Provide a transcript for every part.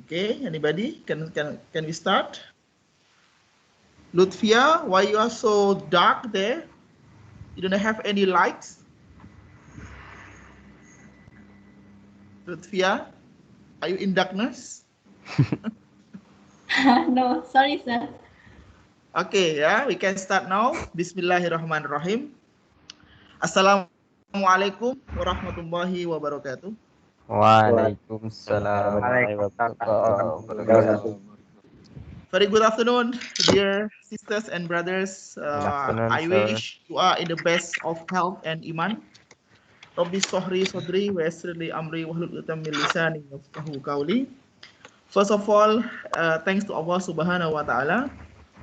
Okay, anybody? Can we start? Lutfia, why you are so dark there? You don't have any lights? Lutfia, are you in darkness? No, sorry, sir. Okay, yeah, we can start now. Bismillahirrahmanirrahim. Assalamualaikum warahmatullahi wabarakatuh. Waalaikumsalam Waalaikumsalam. warahmatullahi wabarakatuh. Very good afternoon, dear sisters and brothers. Good afternoon, I sir. wish you are in the best of health and iman. Rabbi Sohri Sodri wa Yasirli Amri Wahlul Utam min lisani yafqahu qawli. First of all, thanks to Allah Subhanahu wa Ta'ala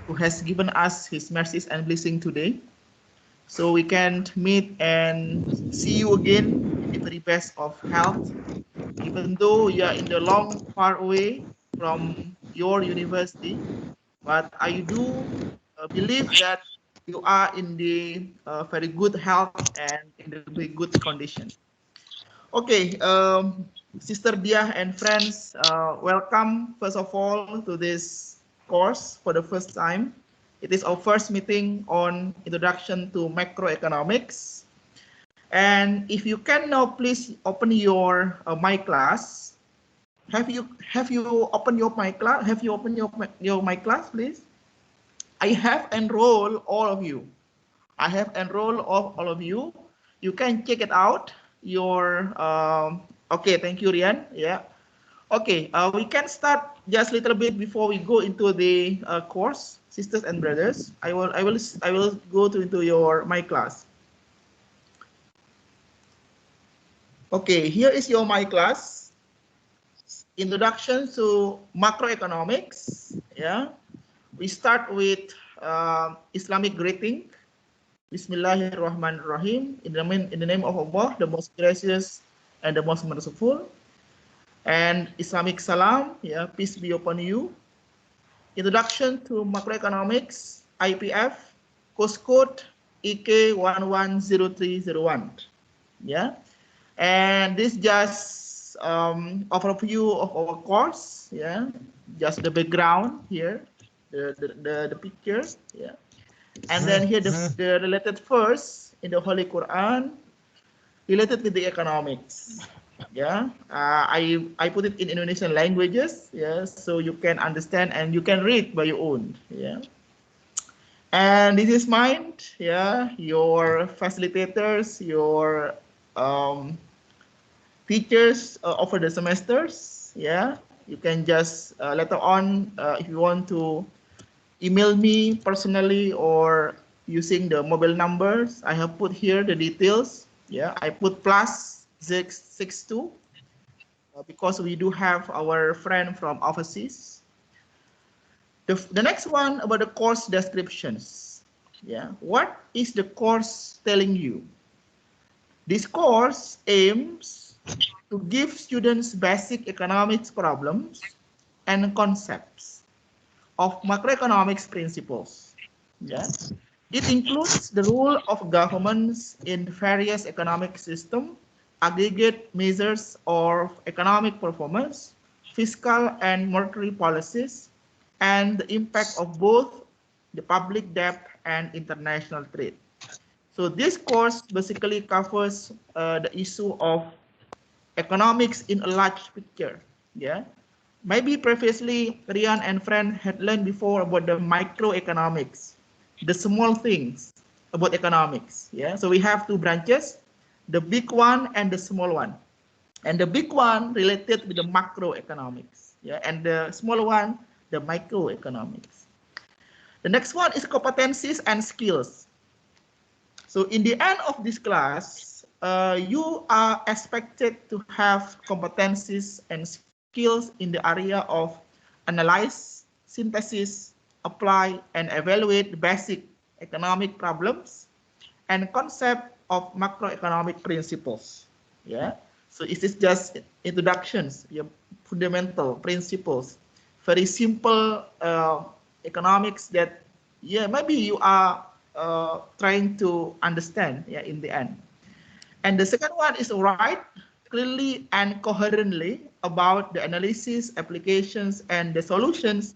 who has given us His mercies and blessing today, so we can meet and see you again in the very best of health, even though you are in the long far away from your university. But I do believe that you are in the very good health and in the very good condition. Okay, Sister Dia and friends, welcome first of all to this course for the first time. It is our first meeting on introduction to macroeconomics. And if you can now please open your my class. Have you opened your my class? Have you opened your my class, please? I have enrolled all of you. I have enrolled all of you. You can check it out. Your okay, thank you, Rian. Yeah. Okay, we can start just a little bit before we go into the course, sisters and brothers. I will go into your my class. Okay, here is your my class. Introduction to macroeconomics. Yeah, we start with Islamic greeting. Bismillahirrahmanirrahim. In the name of Allah, the most gracious and the most merciful. And Islamic salam, yeah, peace be upon you. Introduction to macroeconomics, IPF, course code EK110301. Yeah, and this just overview of our course. Yeah, just the background here, the picture. Yeah. And then here the related verse in the Holy Quran related with the economics. Yeah, I put it in Indonesian languages. Yeah, so you can understand and you can read by your own. Yeah, and this is mine. Yeah, your facilitators, your teachers over the semesters. Yeah, you can just later on if you want to email me personally or using the mobile numbers. I have put here the details. Yeah, I put plus 662 because we do have our friend from overseas. The next one about the course descriptions. Yeah, what is the course telling you? This course aims to give students basic economics problems and concepts of macroeconomics principles. Yeah. It includes the role of governments in various economic systems, aggregate measures of economic performance, fiscal and monetary policies, and the impact of both the public debt and international trade. So this course basically covers the issue of economics in a large picture. Yeah. Maybe previously Rian and friend had learned before about the microeconomics, the small things about economics. Yeah. So we have two branches, the big one and the small one. And the big one related with the macroeconomics. Yeah. And the small one, the microeconomics. The next one is competencies and skills. So in the end of this class, you are expected to have competencies and skills in the area of analyze, synthesis, apply, and evaluate the basic economic problems and concept of macroeconomic principles. Yeah. So it is just introductions, yeah, fundamental principles, very simple economics that, yeah, maybe you are trying to understand, yeah, in the end. And the second one is right clearly and coherently about the analysis, applications, and the solutions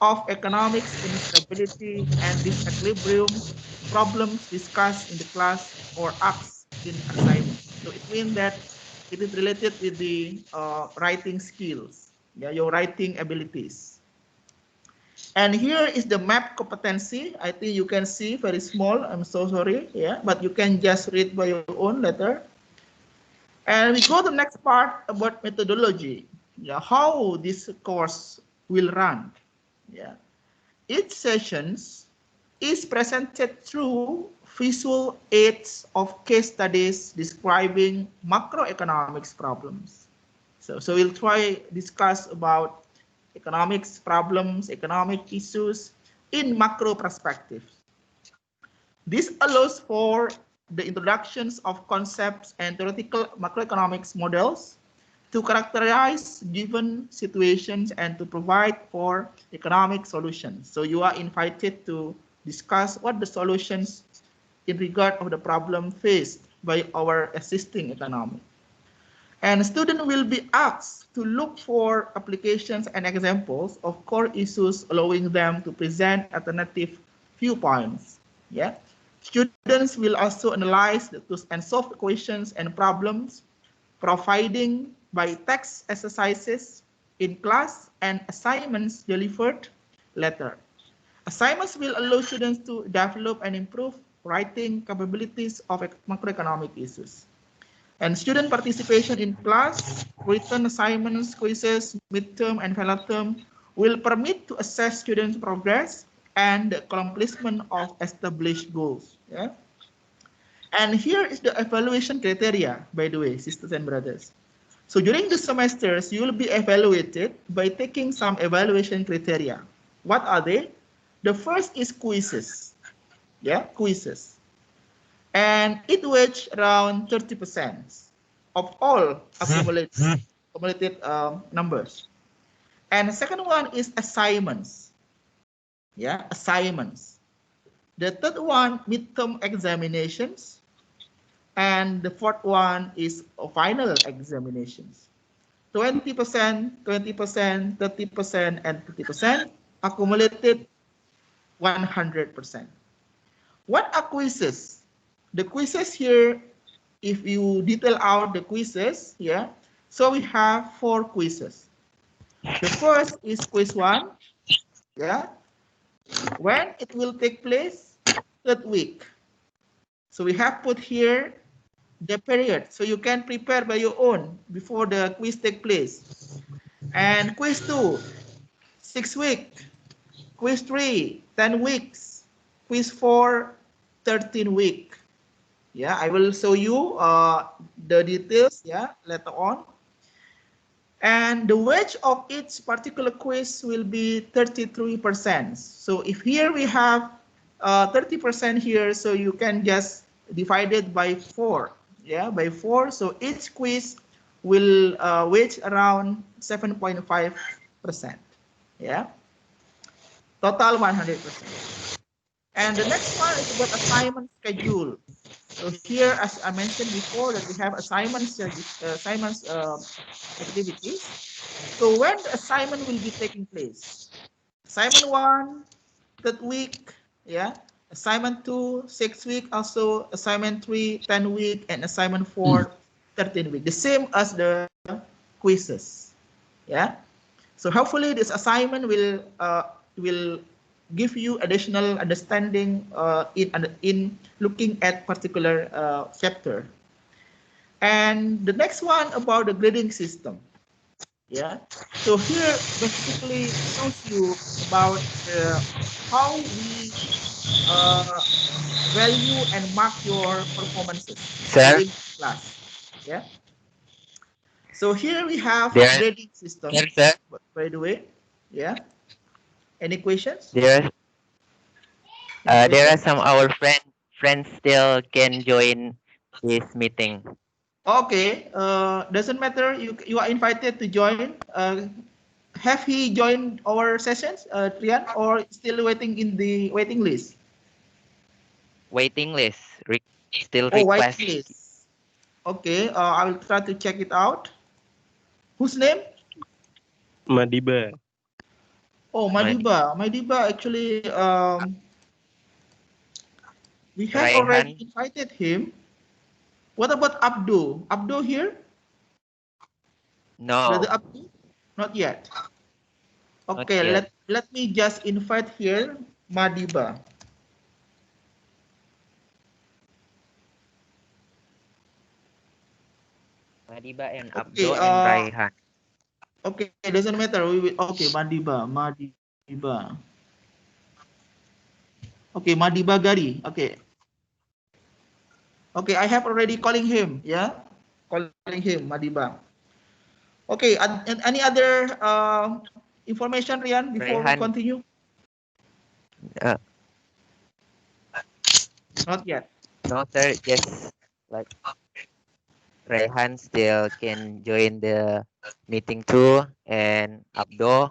of economics instability and disequilibrium problems discussed in the class or asked in assignment. So it means that it is related with the writing skills, yeah, your writing abilities. And here is the map competency. I think you can see very small. I'm so sorry, yeah, but you can just read by your own letter. And we go to the next part about methodology. Yeah, how this course will run. Yeah. Each sessions is presented through visual aids of case studies describing macroeconomics problems. So we'll try discuss about economics problems, economic issues in macro perspective. This allows for the introductions of concepts and theoretical macroeconomics models to characterize given situations and to provide for economic solutions. So you are invited to discuss what the solutions in regard of the problem faced by our existing economy. And students will be asked to look for applications and examples of core issues, allowing them to present alternative viewpoints. Yeah. Students will also analyze and solve equations and problems providing by text exercises in class and assignments delivered later. Assignments will allow students to develop and improve writing capabilities of macroeconomic issues. And student participation in class, written assignments, quizzes, midterm, and final term will permit to assess students' progress and the accomplishment of established goals. Yeah? And here is the evaluation criteria, by the way, sisters and brothers. So during the semesters, you will be evaluated by taking some evaluation criteria. What are they? The first is quizzes. Yeah, quizzes. And it weighs around 30% of all accumulated numbers. And the second one is assignments. Yeah, assignments. The third one, midterm examinations. And the fourth one is final examinations. 20%, 20%, 30%, and 30%, accumulated 100%. What are quizzes? The quizzes here, if you detail out the quizzes, yeah, so we have 4 quizzes. The first is quiz 1, yeah, when it will take place, 3rd week. So we have put here the period, so you can prepare by your own before the quiz take place. And quiz 2, 6 weeks. Quiz 3, 10 weeks. Quiz 4, 13 weeks. Yeah, I will show you the details, yeah, later on. And the weight of each particular quiz will be 33%. So if here we have 30% here, so you can just divide it by 4. Yeah, by 4. So each quiz will weight around 7.5%. Yeah, total 100%. And the next one is about assignment schedule. So here, as I mentioned before, that we have assignments activities. So when the assignment will be taking place? Assignment 1, 3rd week, yeah. Assignment 2, 6 week, also assignment 3, 10 week, and assignment 4, 13 week. The same as the quizzes, yeah. So hopefully this assignment will give you additional understanding in looking at particular chapter. And the next one about the grading system. Yeah. So here basically shows you about how we value and mark your performances Sir, during class. Yeah. So here we have there, grading system. sir, By the way, yeah. Any questions? there, Any there are questions? some our friends still can join this meeting. Okay. Doesn't matter. You are invited to join. Have he joined our sessions, Trian, or still waiting in the waiting list? Waiting list. Still Oh, waiting request. list. Okay, I will try to check it out. Whose name? Madiba. Oh, Madiba. Madiba actually, we have already Raihan. invited him. What about Abdul? Abdul here? Brother No, Abdul? Not yet. not Okay, yet. let me just invite here Madiba. Madiba and Okay, Abdo and Raihan. okay, doesn't matter. We will, okay, Madiba. Okay, Madiba Gari. Okay, okay, I have already calling him. Yeah, calling him Madiba. Okay, and any other information, Rian, before we Raihan. continue? Uh, Not yet. no, sir. Just like Raihan still can join the meeting too, and Abdo.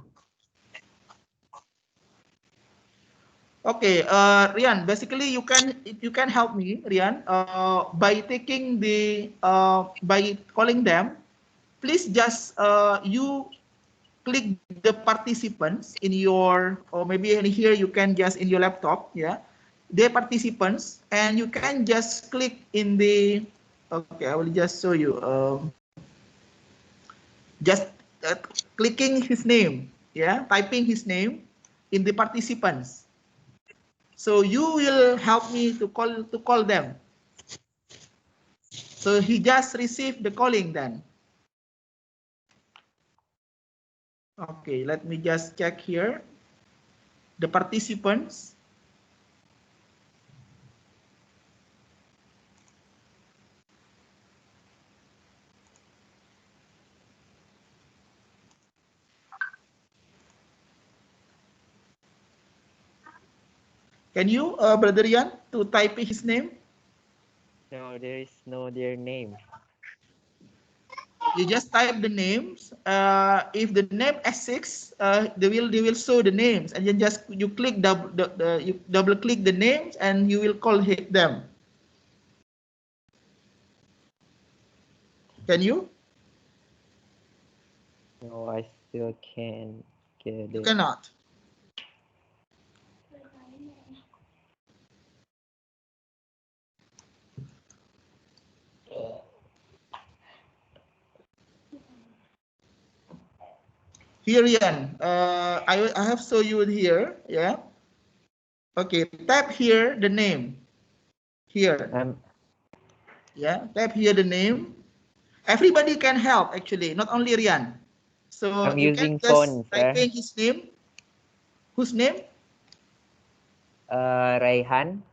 Okay, Rian, basically you can help me, Rian, by taking the by calling them. Please just you click the participants in your, or maybe in here you can just in your laptop, yeah, the participants, and you can just click in the. Okay, I will just show you. Just clicking his name, yeah, typing his name in the participants. So you will help me to call them. So he just received the calling then. Okay, let me just check here the participants. Can you, Brother Ian, to type his name? No, there is no their name. You just type the names. If the name S6, they will show the names, and then just you click you double click the names, and you will call them. Can you? No, I still can't get You it. cannot. Here, Ian. I have show you here. Yeah. Okay. Tap here the name. Here. I'm Yeah. Tap here the name. Everybody can help actually, not only Rian. So I'm you can using just phone, type sir. in his name. Whose name? Raihan.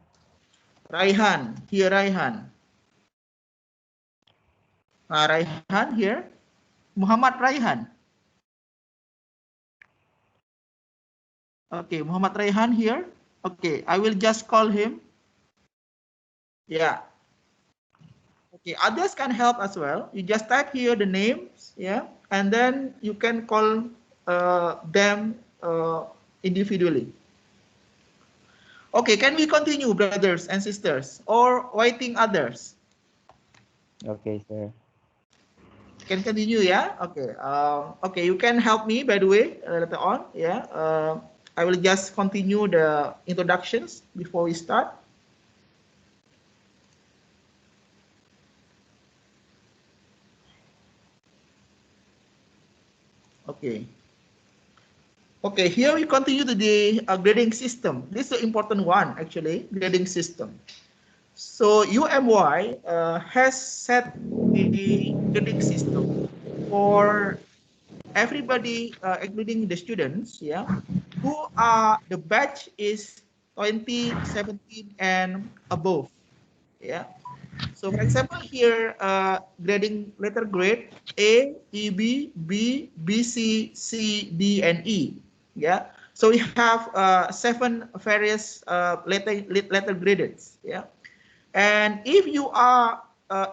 Raihan. Here, Raihan. Raihan here. Muhammad Raihan. Okay, Muhammad Raihan here. Okay, I will just call him. Yeah. Okay, others can help as well. You just type here the names, yeah, and then you can call them individually. Okay, can we continue, brothers and sisters, or waiting others? Okay, sir. Can continue, yeah. Okay. Okay, you can help me by the way later on, yeah. I will just continue the introductions before we start. Okay. Okay, here we continue to the grading system. This is an important one, actually, grading system. So UMY has set the grading system for everybody, including the students, yeah, who are the batch is 2017 and above, yeah. So for example, here grading letter grade A, EB, B, BC, C, D, and E. Yeah. So we have 7 various letter grades. Yeah. And if you are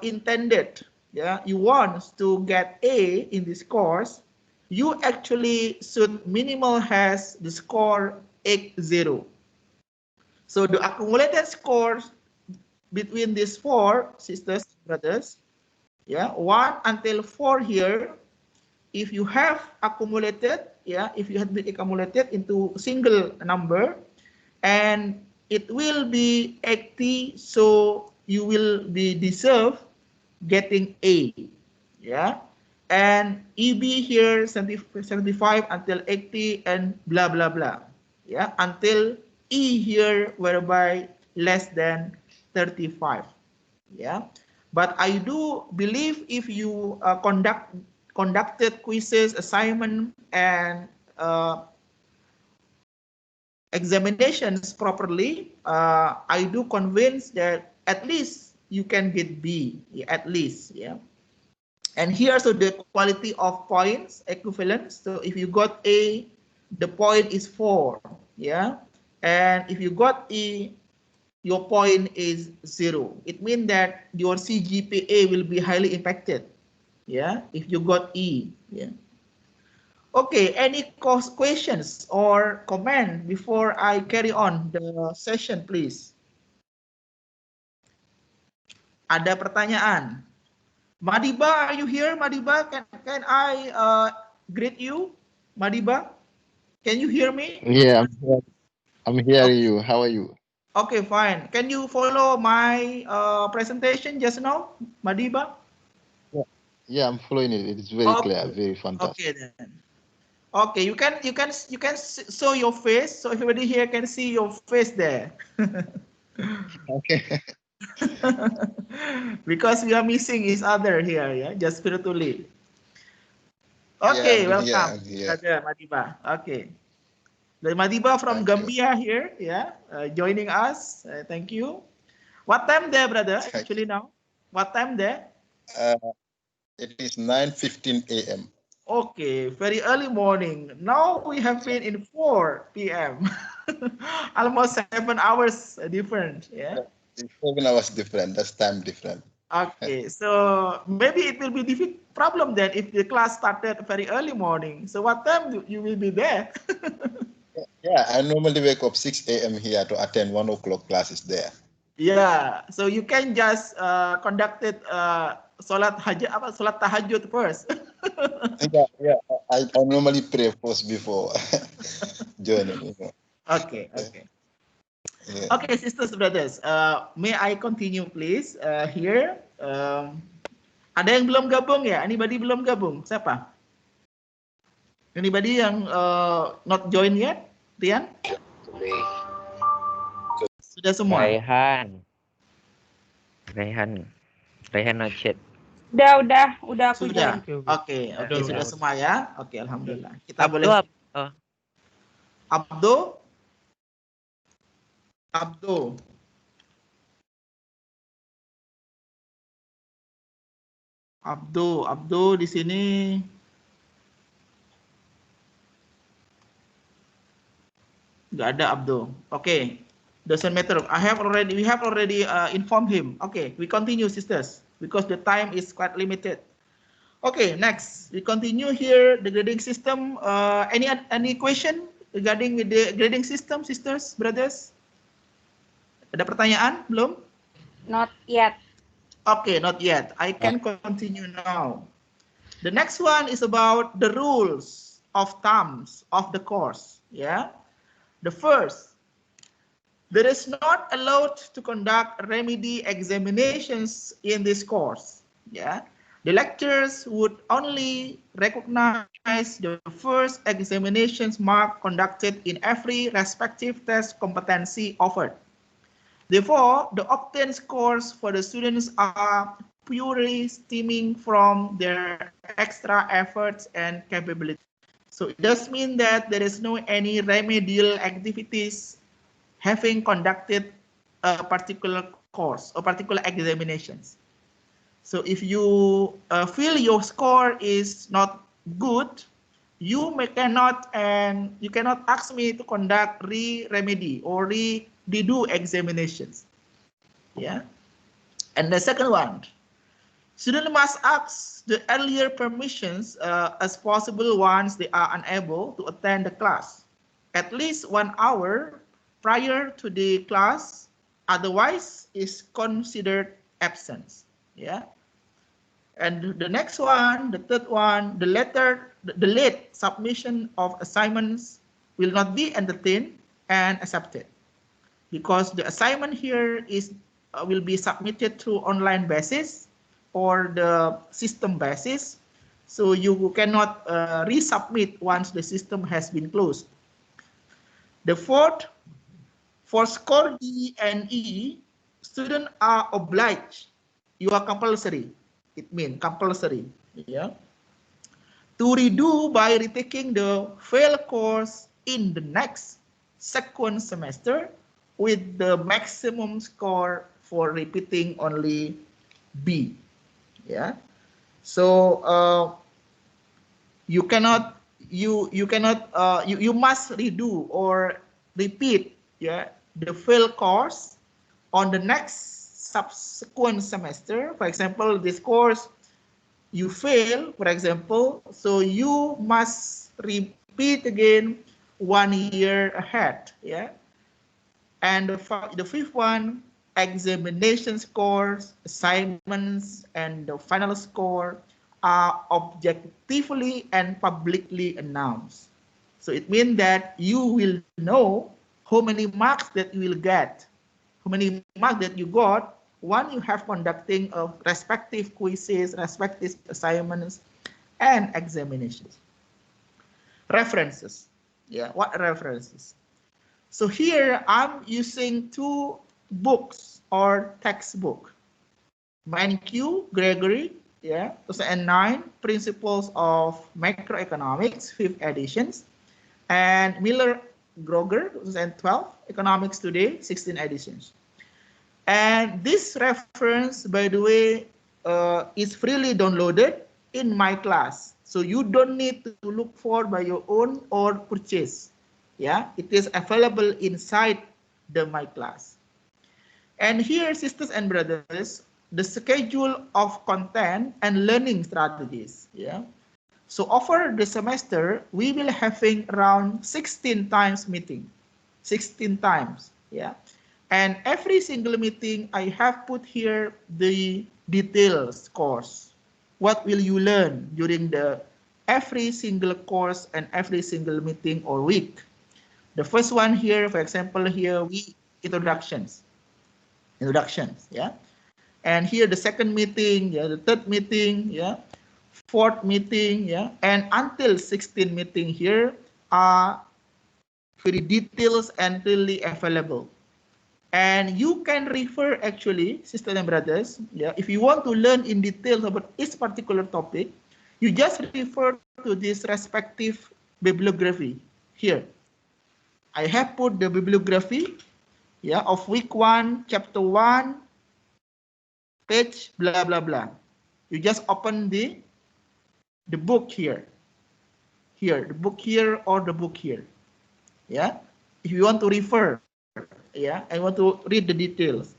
intended, yeah, you want to get A in this course, you actually should minimal has the score 80. So the accumulated scores between these 4 sisters and brothers Yeah, 1 until 4 here, if you have accumulated, yeah, if you have been accumulated into single number, and it will be 80, so you will be deserve getting A, yeah, and EB here 75 until 80 and blah blah blah, yeah, until E here whereby less than 35, yeah. But I do believe if you conducted quizzes, assignment, and examinations properly, I do convince that at least you can get B, yeah, at least, yeah. And here also the quality of points equivalence. So if you got A, the point is 4, yeah. And if you got E, your point is 0. It means that your CGPA will be highly impacted, yeah, if you got E, yeah. Okay, any questions or comment before I carry on the session, please? Ada pertanyaan? Madiba, are you here? Madiba, can I greet you? Madiba, can you hear me? Yeah, I'm hearing Okay, you. How are you? okay, fine. Can you follow my presentation just now, Madiba? Yeah, yeah, I'm following it. It's very clear, Okay, very fantastic. okay then. Okay, you can show your face, so everybody here can see your face there. Okay. Because we are missing each other here, yeah, just virtually. Yeah, Okay, I'm here. welcome, I'm here. Brother Madiba. Okay, the Madiba from Thank you. Gambia here, yeah, joining us. Thank you. What time there, brother? Thank Actually you. now, what time there? Uh, it is 9:15 a.m. Okay, very early morning. Now we have been in 4 p.m. Almost 7 hours different, yeah. It's 7 hours different. That's time different. Okay, so maybe it will be difficult problem then if the class started very early morning. So what time you will be there? Yeah, I normally wake up 6 a.m. here to attend 1 o'clock classes there. Yeah, so you can just conducted solat tahajud first. Yeah. I normally pray first before joining. Okay, okay. Yeah. Okay, sisters, brothers, may I continue please here? Ada yang belum gabung ya? Anybody belum gabung? Siapa? Anybody yang not join yet? Rian? Sudah semua? Raihan. Raihan not yet. Udah aku Sudah. join. Oke, sudah semua ya. Oke, alhamdulillah. Kita Abdo, boleh. oh, Abdo. Abdo di sini. Nggak ada Abdo. Okay, doesn't matter. We have already informed him. Okay, we continue, sisters, because the time is quite limited. Okay, next we continue here the grading system. Any question regarding the grading system, sisters, brothers? Ada pertanyaan belum? Not yet. Okay, not yet. I can continue now. The next one is about the rules of thumbs of the course. Yeah. The first, there is not allowed to conduct remedy examinations in this course. Yeah. The lecturers would only recognize the first examinations mark conducted in every respective test competency offered. Therefore, the obtained scores for the students are purely stemming from their extra efforts and capability. So it does mean that there is no any remedial activities having conducted a particular course or particular examinations. So if you feel your score is not good, you cannot ask me to conduct remedy or redo examinations. Yeah. And the second one, student must ask the earlier permissions as possible once they are unable to attend the class, at least 1 hour prior to the class, otherwise is considered absence. Yeah. And the next one, the third one, the late submission of assignments will not be entertained and accepted, because the assignment here is will be submitted through online basis or the system basis. So you cannot resubmit once the system has been closed. The fourth, for score D and E, students are obliged, you are compulsory, it means compulsory, yeah, to redo by retaking the failed course in the next second semester with the maximum score for repeating only B. Yeah. So you must redo or repeat, yeah, the failed course on the next subsequent semester. For example, this course you fail, for example, so you must repeat again 1 year ahead, yeah. And the fifth one, examination scores, assignments, and the final score are objectively and publicly announced. So it means that you will know how many marks that you will get, how many marks that you got when you have conducting of respective quizzes, respective assignments, and examinations. References. Yeah, what references? So here I'm using two books or textbook. Mankiw, Gregory, yeah, 2009, Principles of Macroeconomics, 5th editions, and Miller Groger, 2012, Economics Today, 16 editions. And this reference, by the way, is freely downloaded in my class. So you don't need to look for by your own or purchase. Yeah, it is available inside the my class. And here, sisters and brothers, the schedule of content and learning strategies. Yeah. So over the semester, we will having around 16 times meeting, 16 times. Yeah. And every single meeting, I have put here the details course. What will you learn during the every single course and every single meeting or week? The first one here, for example, here we introductions, yeah. And here the second meeting, yeah, the third meeting, yeah, fourth meeting, yeah, and until 16 meeting here are very details and really available. And you can refer actually, sisters and brothers, yeah, if you want to learn in detail about each particular topic, you just refer to this respective bibliography here. I have put the bibliography, yeah, of week 1, chapter 1, page blah blah blah. You just open the book here, the book here or the book here, yeah. If you want to refer, yeah, I want to read the details.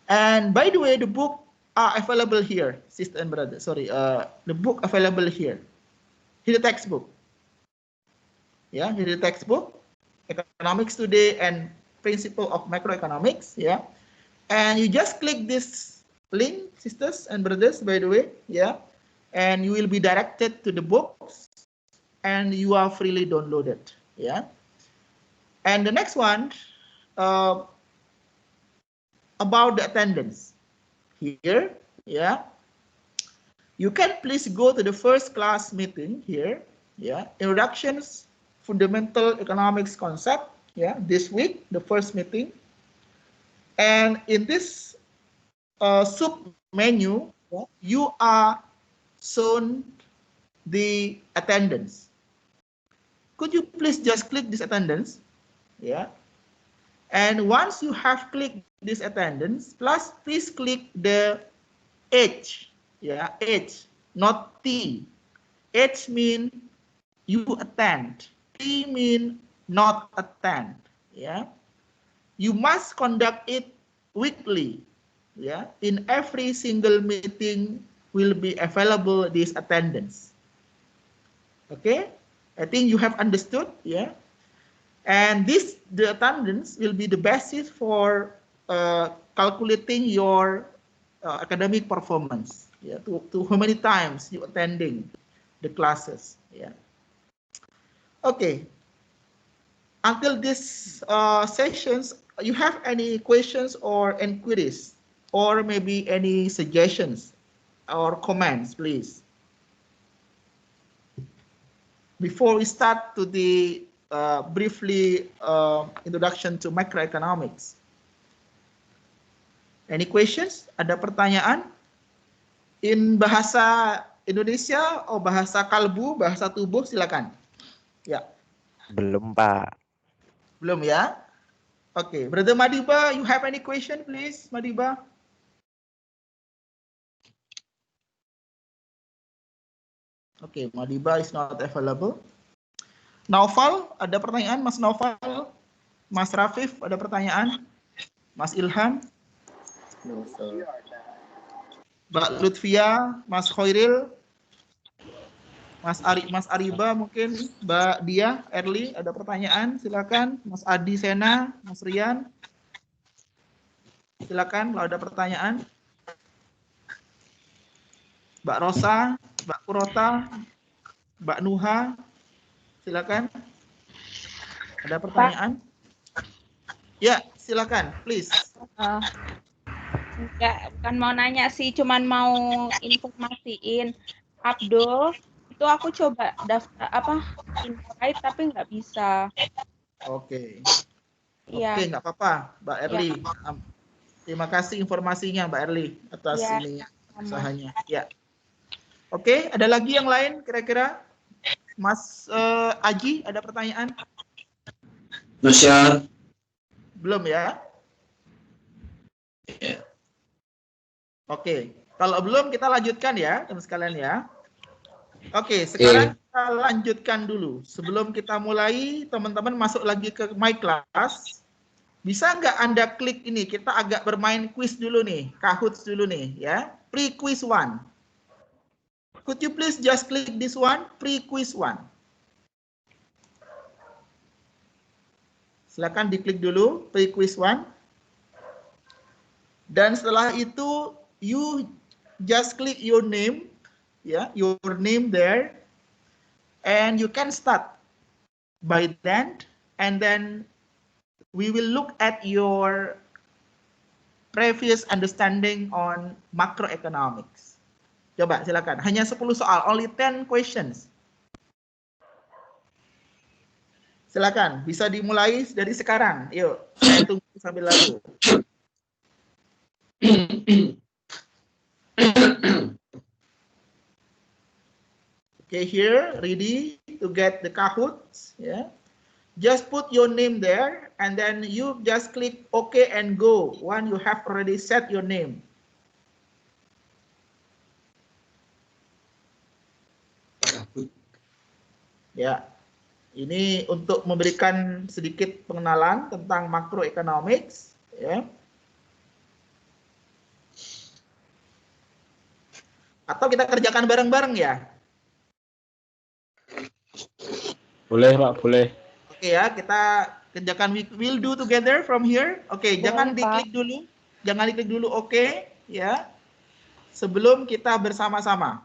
And by the way, the book are available here, sister and brother. Sorry, the book available here. Here the textbook. Yeah, here the textbook, Economics Today and Principle of Macroeconomics. Yeah, and you just click this link, sisters and brothers. By the way, yeah, and you will be directed to the books, and you are freely downloaded. Yeah, and the next one. About the attendance here, yeah, you can please go to the first class meeting here, yeah, introductions, fundamental economics concept, yeah, this week, the first meeting. And in this sub menu, yeah, you are shown the attendance. Could you please just click this attendance, yeah. And once you have clicked this attendance, please click the H, yeah, H, not T. H mean you attend. T mean not attend, yeah. You must conduct it weekly, yeah. In every single meeting will be available this attendance. Okay, I think you have understood, yeah. And the attendance will be the basis for calculating your academic performance. Yeah, to how many times you attending the classes. Yeah. Okay. Until this sessions, you have any questions or inquiries, or maybe any suggestions or comments, please? Before we start to the briefly introduction to macroeconomics. Any questions? Ada pertanyaan? In bahasa Indonesia atau bahasa kalbu, bahasa tubuh, silakan. Ya. Belum, Pak. Belum ya? Oke, Brother Madiba, you have any question, please, Madiba? Oke, Madiba is not available. Naufal, ada pertanyaan, Mas Naufal? Mas Rafif, ada pertanyaan? Mas Ilham? Mbak Lutfia, Mas Khairil, Mas Ariba mungkin, Mbak Dia, Erli, ada pertanyaan? Silakan, Mas Adi Sena, Mas Rian. Silakan kalau ada pertanyaan. Mbak Rosa, Mbak Kurota, Mbak Nuha, silakan. Ada pertanyaan? Ya, silakan, please. Enggak, bukan mau nanya sih, cuman mau informasiin. Abdul, itu aku coba daftar invite tapi nggak bisa. Oke. Iya. Oke, nggak apa-apa, Mbak Erli. Ya. Terima kasih informasinya, Mbak Erli, atas Ya, ininya, usahanya. Ya. Oke, ada lagi yang lain kira-kira? Mas Aji, ada pertanyaan? Masyar. Belum ya? Ya. Oke, kalau belum kita lanjutkan ya, teman sekalian ya. Oke, sekarang kita lanjutkan dulu. Sebelum kita mulai, teman-teman masuk lagi ke My Class. Bisa nggak Anda klik ini? Kita agak bermain quiz dulu nih, Kahoot dulu nih ya. Pre-quiz 1. Could you please just click this one? Pre-quiz 1. Silakan diklik dulu, pre-quiz 1. Dan setelah itu, you just click your name, ya, your name there, and you can start by then, and then we will look at your previous understanding on macroeconomics. Coba silakan, hanya 10 soal, only 10 questions. Silakan, bisa dimulai dari sekarang. Yuk, saya tunggu sambil lalu. Okay, here, ready to get the Kahoot. Yeah. Just put your name there, and then you just click OK and go when you have already set your name. Ya, ini untuk memberikan sedikit pengenalan tentang macroeconomics. Ya. Atau kita kerjakan bareng-bareng ya? Boleh, Pak, boleh. Oke ya, kita kerjakan, we'll do together from here. Oke, jangan diklik dulu. Jangan diklik dulu oke, ya. Sebelum kita bersama-sama.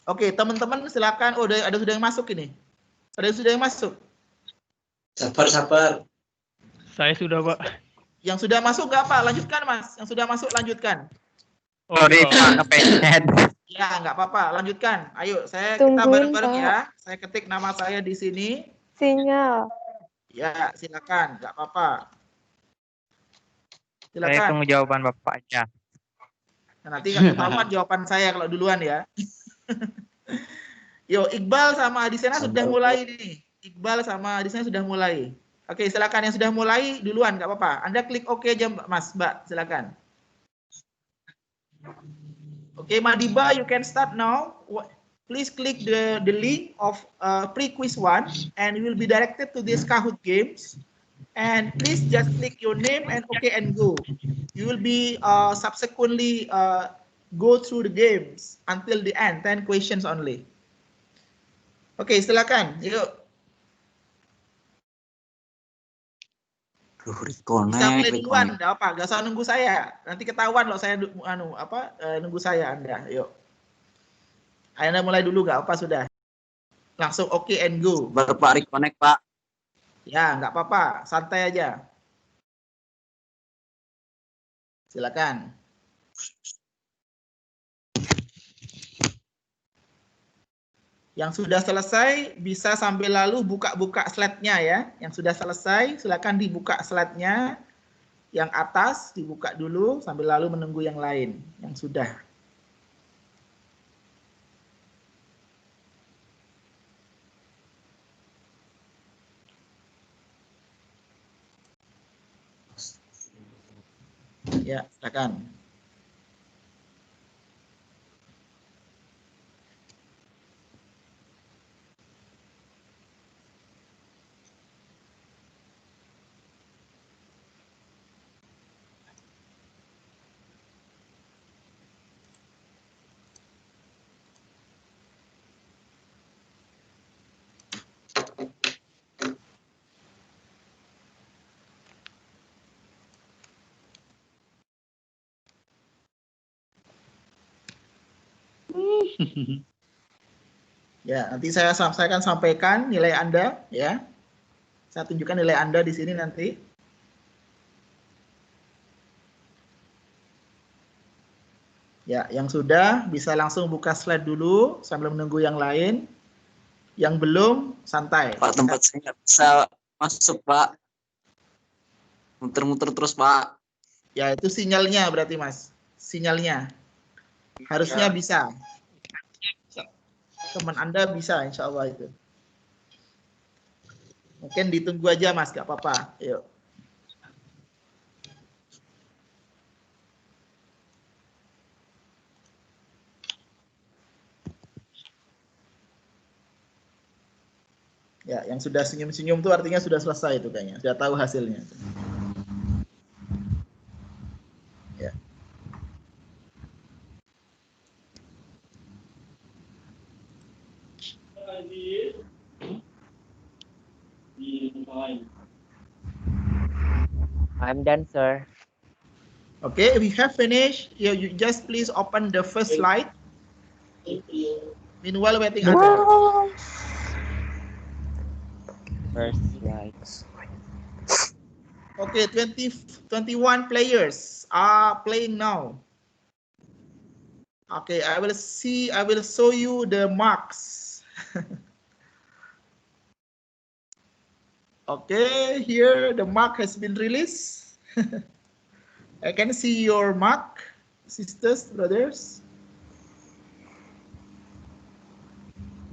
Oke, teman-teman silakan. Oh, ada sudah yang masuk ini. Ada sudah yang masuk. Sabar. Saya sudah, Pak. Yang sudah masuk nggak apa? Lanjutkan, Mas. Yang sudah masuk lanjutkan. Sorry, Pak, kepencet. Ya, nggak apa-apa. Lanjutkan. Ayo, kita Tungguin, bareng-bareng Pak. ya. Saya ketik nama saya di sini. Sinyal. Ya, silakan. Nggak apa-apa. Saya Silakan. tunggu jawaban Bapak aja. Nah, nanti nggak ketahuan jawaban saya kalau duluan ya. Yo, Iqbal sama Adisena sudah mulai nih. Iqbal sama Adisena sudah mulai. Oke, silakan yang sudah mulai duluan, nggak apa-apa. Anda klik OK aja, Mas, Mbak, silakan. Oke, Madiba, you can start now. Please click the link of pre-quiz 1, and you will be directed to this Kahoot games. And please just click your name and OK and go. You will be subsequently go through the games until the end, 10 questions only. Oke, silakan. Yuk. Bisa mulai duluan, enggak apa, enggak usah nunggu saya. Nanti ketahuan loh saya nunggu saya Anda. Yuk. Anda mulai dulu enggak apa sudah. Langsung oke and go. Bapak reconnect, Pak. Ya, enggak apa-apa, santai aja. Silakan. Yang sudah selesai bisa sambil lalu buka-buka slide-nya ya. Yang sudah selesai silakan dibuka slide-nya. Yang atas dibuka dulu sambil lalu menunggu yang lain yang sudah. Ya, silakan. Ya, nanti saya akan sampaikan nilai Anda ya. Saya tunjukkan nilai Anda di sini nanti. Ya, yang sudah bisa langsung buka slide dulu sambil menunggu yang lain. Yang belum santai. Pak, tempat saya nggak bisa masuk, Pak. Muter-muter terus, Pak. Ya, itu sinyalnya berarti, Mas. Sinyalnya. Harusnya bisa. Teman Anda bisa, insya Allah itu. Mungkin ditunggu aja, Mas. Gak apa-apa. Yuk. Ya, yang sudah senyum-senyum itu artinya sudah selesai itu kayaknya. Sudah tahu hasilnya. Ya. I'm done, sir. Okay, we have finished. You just please open the first slide. Meanwhile, waiting others. First slide. Okay, 21 players are playing now. Okay, I will show you the marks. Okay, here the mark has been released. I can see your mark, sisters, brothers.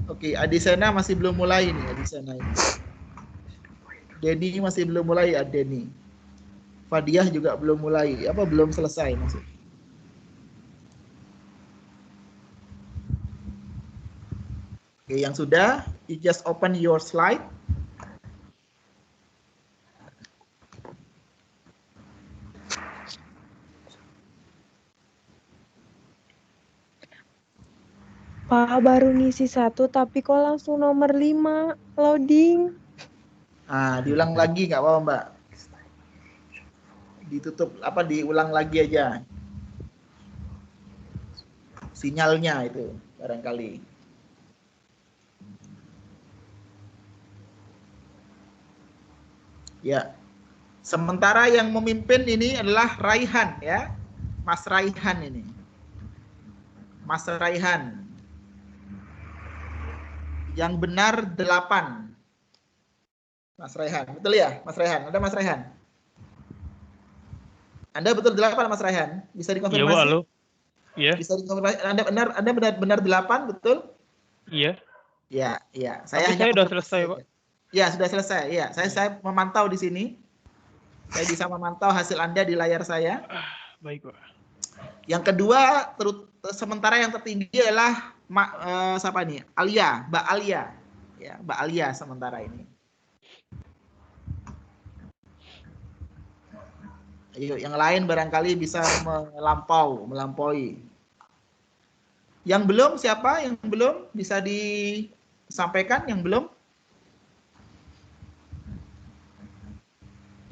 Oke, Adisena masih belum mulai nih, Adisena ini. Denny masih belum mulai, Denny. Fadiah juga belum mulai, belum selesai maksud. Oke, yang sudah, you just open your slide. Pak, baru ngisi 1 tapi kok langsung nomor 5 loading. Ah, diulang lagi nggak apa-apa, Mbak. Ditutup diulang lagi aja. Sinyalnya itu barangkali. Ya. Sementara yang memimpin ini adalah Raihan ya. Mas Raihan ini. Mas Raihan. Yang benar 8. Mas Raihan, betul ya, Mas Raihan? Ada Mas Raihan? Anda betul 8, Mas Raihan? Bisa dikonfirmasi? Iya, Bu, halo. Iya. Bisa dikonfirmasi? Anda benar 8, betul? Iya. Ya, iya. Saya sudah selesai, Pak. Ya, sudah selesai. Ya, saya memantau di sini. Saya bisa memantau hasil Anda di layar saya. Baik, Pak. Yang kedua, sementara yang tertinggi adalah siapa nih? Alia, Mbak Alia. Ya, Mbak Alia sementara ini. Ayo, yang lain barangkali bisa melampaui. Yang belum siapa? Yang belum bisa disampaikan? Yang belum?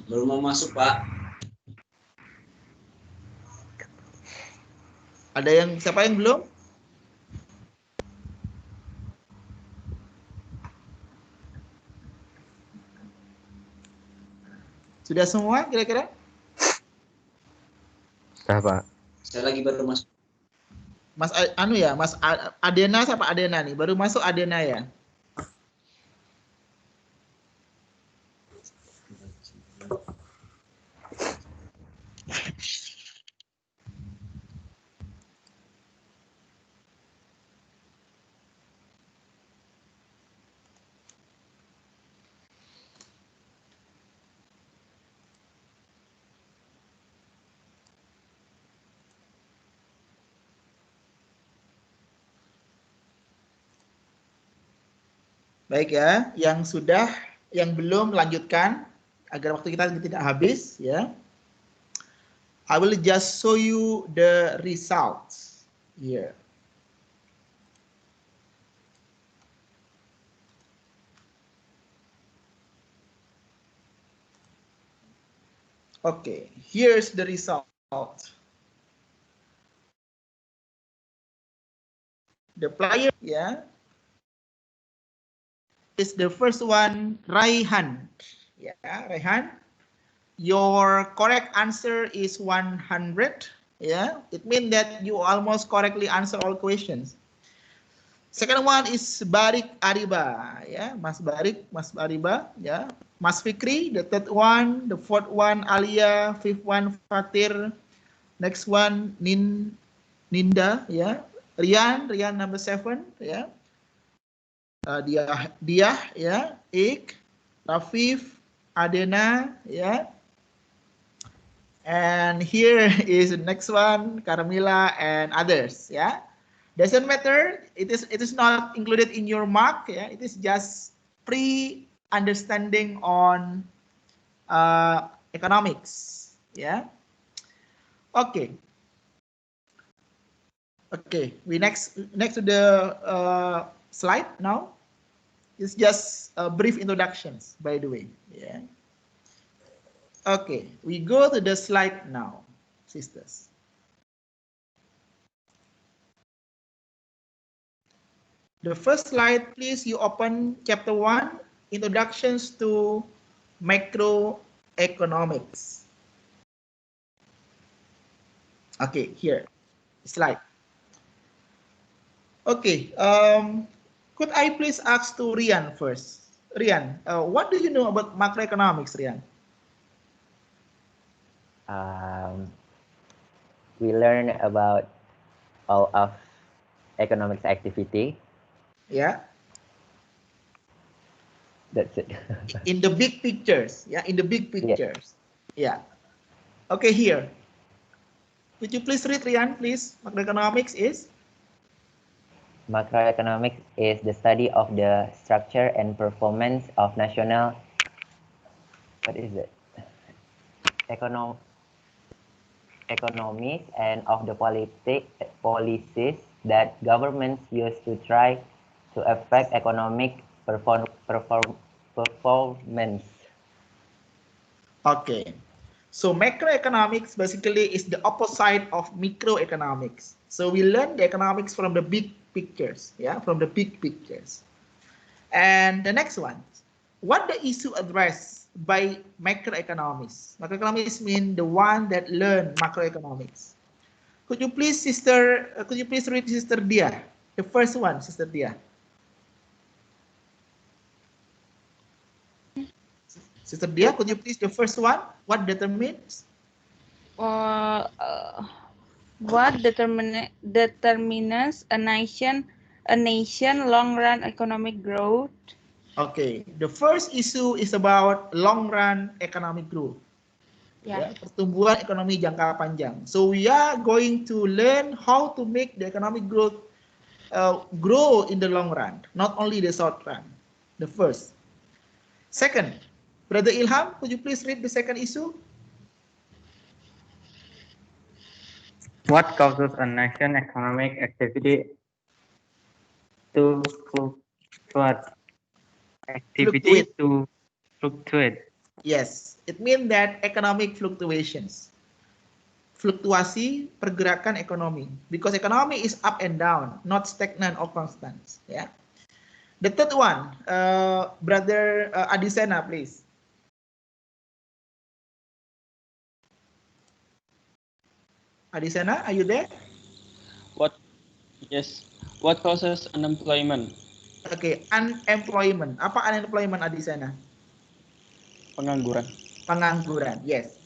Baru mau masuk, Pak. Ada yang siapa yang belum? Sudah semua kira-kira? Sudah, Pak. Saya lagi baru masuk. Mas Mas Adena siapa Adena nih? Baru masuk Adena ya? Baik ya, yang sudah, yang belum lanjutkan agar waktu kita tidak habis ya. I will just show you the results here. Okay, here's the result. The player, yeah, is the first one, Raihan. Yeah, Raihan. Your correct answer is 100. Yeah, it means that you almost correctly answer all questions. Second one is Barik Ariba. Yeah, Mas Ariba. Yeah, Mas Fikri, the third one. The fourth one, Alia. Fifth one, Fatir. Next one, Ninda. Yeah, Rian number 7. Yeah. Dia, ya, Ik, Rafif, Adena, ya. And here is the next one, Carmila and others, ya. Doesn't matter, it is not included in your mark, ya. It is just pre-understanding on economics, ya. Okay. Okay, we next to the slide now. It's just brief introductions, by the way. Yeah. Okay, we go to the slide now, sisters. The first slide, please, you open chapter 1, introductions to macroeconomics. Okay, here, slide. Okay, could I please ask to Rian first? Rian, what do you know about macroeconomics, Rian? We learn about all of economics activity. Yeah. That's it. In the big pictures, yeah, in the big pictures. Yeah. Okay, here. Could you please read, Rian, please? Macroeconomics is? Macroeconomics is the study of the structure and performance of national, what is it? Economies and of the policies that governments use to try to affect economic performance. Okay. So macroeconomics basically is the opposite of microeconomics. So we learn the economics from the big pictures, yeah, from the big pictures. And the next one, what the issue addressed by macroeconomics? Macroeconomics mean the one that learn macroeconomics. Could you please, sister? Could you please read, Sister Dia, the first one, Sister Dia? Sister Dia, could you please the first one? What determines? What determines a nation long-run economic growth? Okay, the first issue is about long-run economic growth. Yeah. Pertumbuhan ekonomi jangka panjang. So we are going to learn how to make the economic growth grow in the long run, not only the short run. The first. Second, Brother Ilham, could you please read the second issue? What causes a nation economic activity to fluctuate? Yes, it means that economic fluctuations. Fluktuasi pergerakan ekonomi, because economy is up and down, not stagnant or constant. Yeah. The third one, Brother Adisena, please. Adisena, are you there? What causes unemployment? Okay, unemployment. Apa unemployment, Adisena? Pengangguran. Pengangguran, yes.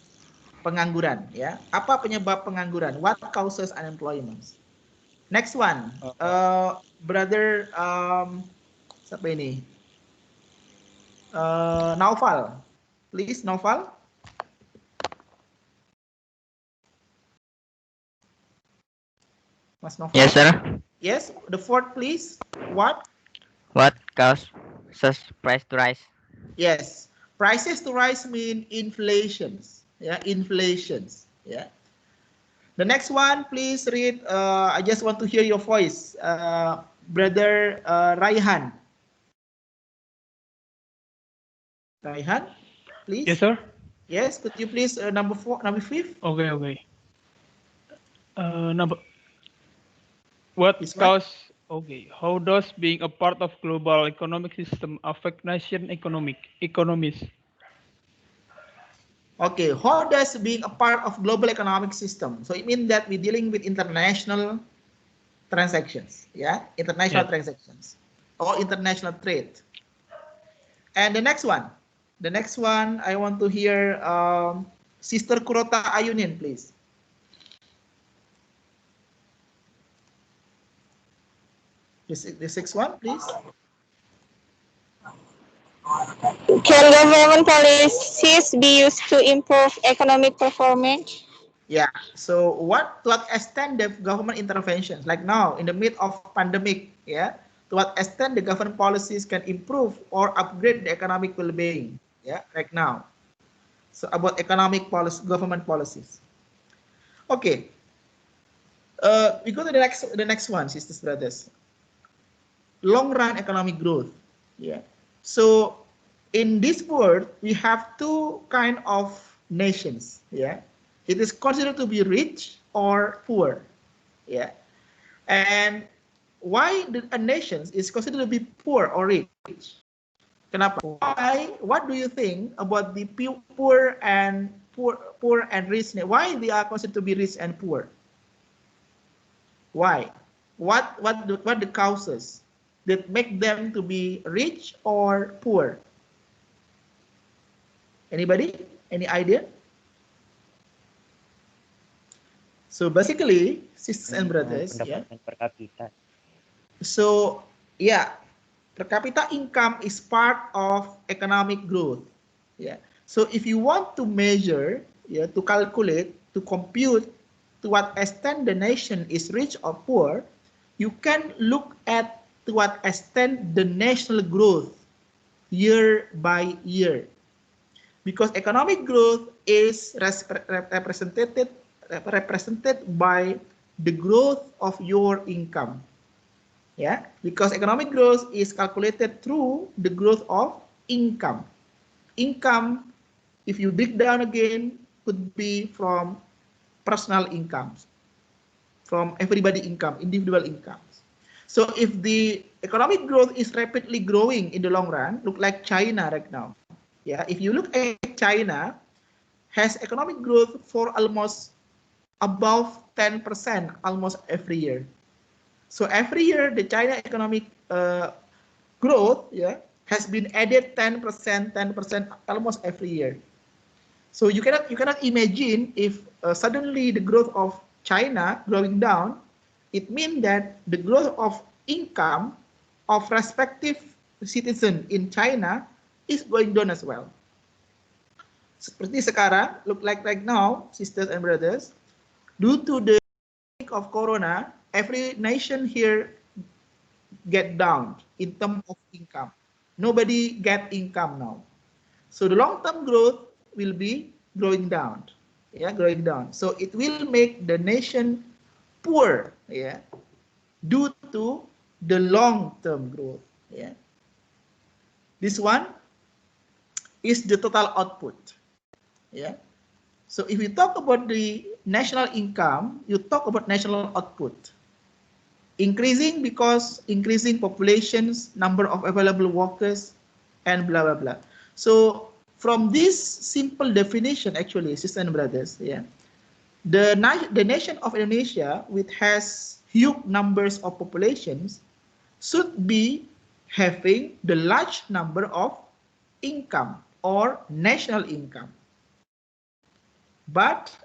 Pengangguran, ya. Apa penyebab pengangguran? What causes unemployment? Next one, Brother, siapa ini? Naufal, please, Naufal. Mas Naufal. Yes, sir. Yes, the fourth, please. What? What causes price to rise? Yes, prices to rise mean inflations. Yeah, inflations. Yeah. The next one, please read. I just want to hear your voice, Brother Raihan. Raihan, please. Yes, sir. Yes, could you please number 5? Okay. Number. What This one? cause? Okay. How does being a part of global economic system affect nation economies? Okay, how does being a part of global economic system? So it means that we're dealing with international transactions, yeah, international transactions or international trade. And the next one, I want to hear Sister Kurota Ayunin, please. The sixth one, please. Can government policies be used to improve economic performance? Yeah. So to what extent the government interventions, like now in the midst of pandemic, yeah, to what extent the government policies can improve or upgrade the economic well-being, yeah, right now. So about economic policy, government policies. Okay. We go to the next one, sisters, brothers. Long run economic growth. Yeah. So in this world, we have two kind of nations. Yeah. It is considered to be rich or poor. Yeah. And why a nation is considered to be poor or rich? Kenapa? Why? What do you think about the poor and rich? Why they are considered to be rich and poor? Why? What the causes that make them to be rich or poor? Anybody? Any idea? So basically, sisters and brothers, yeah. Per capita. So yeah, per capita income is part of economic growth. Yeah. So if you want to measure, yeah, to calculate, to compute to what extent the nation is rich or poor, you can look at to what extent the national growth year by year. Because economic growth is represented by the growth of your income. Yeah, because economic growth is calculated through the growth of income. Income, if you dig down again, could be from personal incomes, from everybody income, individual incomes. So if the economic growth is rapidly growing in the long run, look like China right now. Yeah, if you look at China, has economic growth for almost above 10% almost every year. So every year the China economic growth, yeah, has been added 10%, almost every year. So you cannot imagine if suddenly the growth of China growing down, it means that the growth of income of respective citizen in China is going down as well. Seperti sekarang, look like right now, sisters and brothers, due to the of Corona, every nation here get down in terms of income. Nobody get income now. So the long-term growth will be going down. Yeah, going down. So it will make the nation poor, yeah, due to the long-term growth. Yeah. This one, is the total output. Yeah. So if you talk about the national income, you talk about national output. Increasing because increasing populations, number of available workers, and blah, blah, blah. So from this simple definition, actually, sisters and brothers, yeah, the nation of Indonesia, which has huge numbers of populations, should be having the large number of income or national income. But